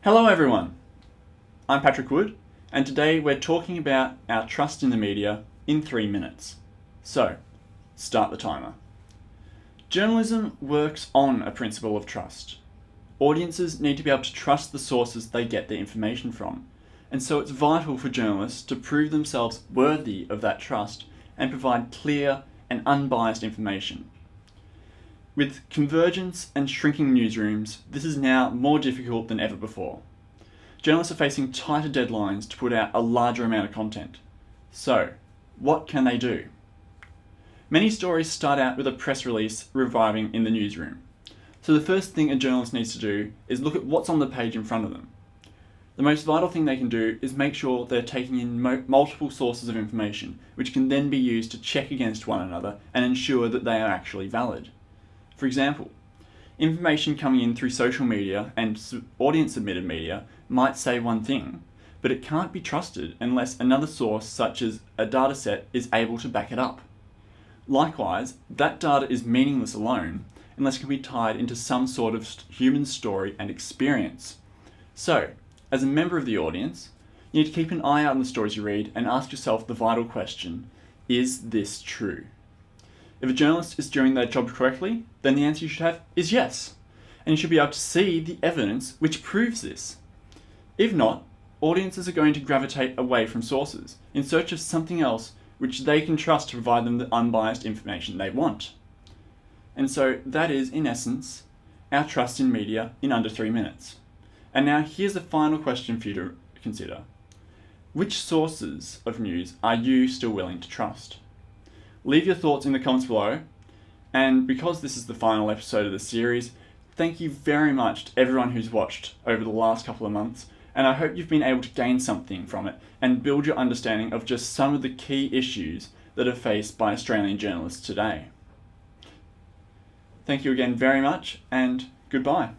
Hello everyone, I'm Patrick Wood, and today we're talking about our trust in the media in 3 minutes. So, start the timer. Journalism works on a principle of trust. Audiences need to be able to trust the sources they get their information from, and so it's vital for journalists to prove themselves worthy of that trust and provide clear and unbiased information. With convergence and shrinking newsrooms, this is now more difficult than ever before. Journalists are facing tighter deadlines to put out a larger amount of content. So, what can they do? Many stories start out with a press release arriving in the newsroom. So the first thing a journalist needs to do is look at what's on the page in front of them. The most vital thing they can do is make sure they're taking in multiple sources of information, which can then be used to check against one another and ensure that they are actually valid. For example, information coming in through social media and audience-submitted media might say one thing, but it can't be trusted unless another source, such as a dataset, is able to back it up. Likewise, that data is meaningless alone unless it can be tied into some sort of human story and experience. So, as a member of the audience, you need to keep an eye out on the stories you read and ask yourself the vital question: is this true? If a journalist is doing their job correctly, then the answer you should have is yes, and you should be able to see the evidence which proves this. If not, audiences are going to gravitate away from sources in search of something else which they can trust to provide them the unbiased information they want. And so that is, in essence, our trust in media in under 3 minutes. And now here's a final question for you to consider. Which sources of news are you still willing to trust? Leave your thoughts in the comments below, and because this is the final episode of the series, thank you very much to everyone who's watched over the last couple of months, and I hope you've been able to gain something from it and build your understanding of just some of the key issues that are faced by Australian journalists today. Thank you again very much, and goodbye.